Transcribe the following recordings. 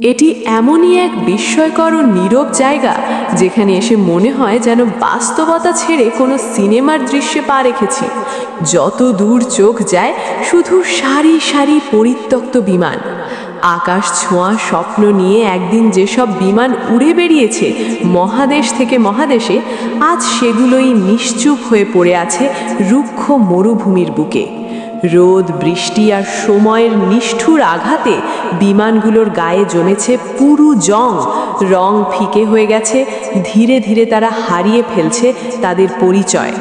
এটি এমনই এক বিস্ময়কর ও নীরব জায়গা যেখানে এসে মনে হয় যেন বাস্তবতা ছেড়ে কোনো সিনেমার দৃশ্যে পা রেখেছি। যত দূর চোখ যায় শুধু সারি সারি পরিত্যক্ত বিমান, আকাশ ছোঁয়া স্বপ্ন নিয়ে একদিন যেসব বিমান উড়ে বেরিয়েছে মহাদেশ থেকে মহাদেশে, আজ সেগুলোই নিশ্চুপ হয়ে পড়ে আছে রুক্ষ মরুভূমির বুকে। রোদ, বৃষ্টি আর সময়ের নিষ্ঠুর আঘাতে বিমানগুলোর গায়ে জমেছে পুরু জং, রং ফিকে হয়ে গেছে, ধীরে ধীরে তারা হারিয়ে ফেলছে তাদের পরিচয়।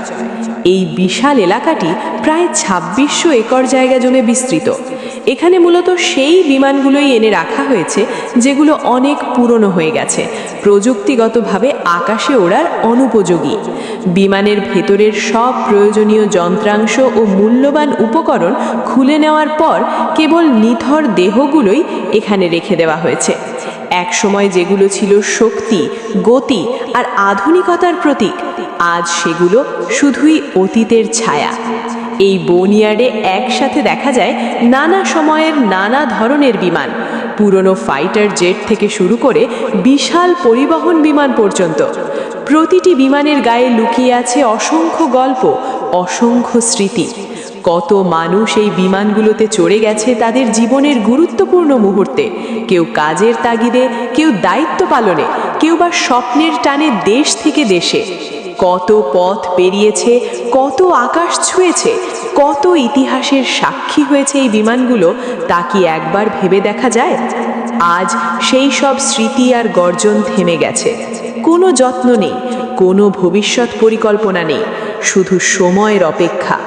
এই বিশাল এলাকাটি প্রায় ২৬০০ একর জায়গা জুড়ে বিস্তৃত। এখানে মূলত সেই বিমানগুলোই এনে রাখা হয়েছে যেগুলো অনেক পুরনো হয়ে গেছে, প্রযুক্তিগতভাবে আকাশে ওড়ার অনুপযোগী। বিমানের ভেতরের সব প্রয়োজনীয় যন্ত্রাংশ ও মূল্যবান উপকরণ খুলে নেওয়ার পর কেবল নিথর দেহগুলোই এখানে রেখে দেওয়া হয়েছে। একসময় যেগুলো ছিল শক্তি, গতি আর আধুনিকতার প্রতীক, আজ সেগুলো শুধুই অতীতের ছায়া। এই বনইয়ার্ডে একসাথে দেখা যায় নানা সময়ের নানা ধরনের বিমান, পুরনো ফাইটার জেট থেকে শুরু করে বিশাল পরিবহন বিমান পর্যন্ত। প্রতিটি বিমানের গায়ে লুকিয়ে আছে অসংখ্য গল্প, অসংখ্য স্মৃতি। কত মানুষ এই বিমানগুলোতে চড়ে গেছে তাদের জীবনের গুরুত্বপূর্ণ মুহূর্তে, কেউ কাজের তাগিদে, কেউ দায়িত্ব পালনে, কেউ বা স্বপ্নের টানে দেশ থেকে দেশে। কত পথ পেরিয়েছে, কত আকাশ ছুঁয়েছে, কত ইতিহাসের সাক্ষী হয়েছে এই বিমানগুলো, তা কি একবার ভেবে দেখা যায়? আজ সেই সব স্মৃতি আর গর্জন থেমে গেছে। কোনো যত্ন নেই, কোনো ভবিষ্যৎ পরিকল্পনা নেই, শুধু সময়ের অপেক্ষা।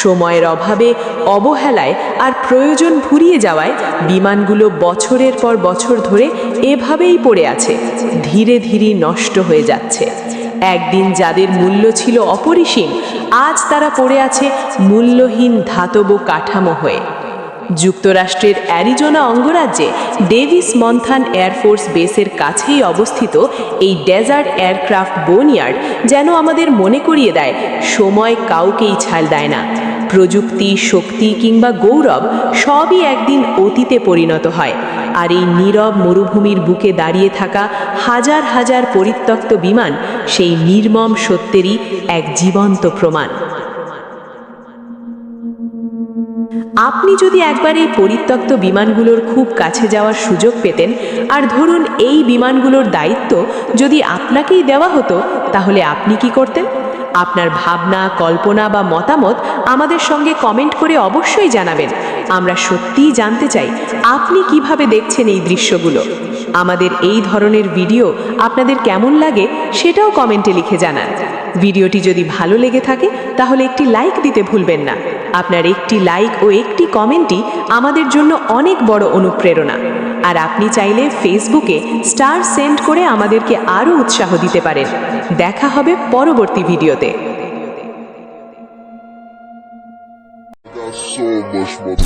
সময়ের অভাবে, অবহেলায় আর প্রয়োজন ফুরিয়ে যাওয়ায় বিমানগুলো বছরের পর বছর ধরে এভাবেই পড়ে আছে, ধীরে ধীরে নষ্ট হয়ে যাচ্ছে। একদিন যাদের মূল্য ছিল অপরিসীম, আজ তারা পড়ে আছে মূল্যহীন ধাতব কাঠামো হয়ে। যুক্তরাষ্ট্রের অ্যারিজোনা অঙ্গরাজ্যে ডেভিস মন্থান এয়ারফোর্স বেসের কাছেই অবস্থিত এই ডেজার্ট এয়ারক্রাফট বনইয়ার্ড যেন আমাদের মনে করিয়ে দেয়, সময় কাউকেই ছাড় দেয় না। প্রযুক্তি, শক্তি কিংবা গৌরব সবই একদিন অতীতে পরিণত হয়, আর এই নীরব মরুভূমির বুকে দাঁড়িয়ে থাকা হাজার হাজার পরিত্যক্ত বিমান সেই নির্মম সত্যেরই এক জীবন্ত প্রমাণ। আপনি যদি একবার এই পরিত্যক্ত বিমানগুলোর খুব কাছে যাওয়ার সুযোগ পেতেন, আর ধরুন এই বিমানগুলোর দায়িত্ব যদি আপনাকেই দেওয়া হতো, তাহলে আপনি কি করতেন? আপনার ভাবনা, কল্পনা বা মতামত আমাদের সঙ্গে কমেন্ট করে অবশ্যই জানাবেন। আমরা সত্যিই জানতে চাই আপনি কিভাবে দেখছেন এই দৃশ্যগুলো। আমাদের এই ধরনের ভিডিও আপনাদের কেমন লাগে সেটাও কমেন্টে লিখে জানান। ভিডিওটি যদি ভালো লেগে থাকে তাহলে একটি লাইক দিতে ভুলবেন না। আপনার একটি লাইক ও একটি কমেন্টই আমাদের জন্য অনেক বড় অনুপ্রেরণা। আর আপনি চাইলে ফেসবুকে স্টার সেন্ড করে আমাদেরকে আরও উৎসাহ দিতে পারেন। দেখা হবে পরবর্তী ভিডিওতে। So much more.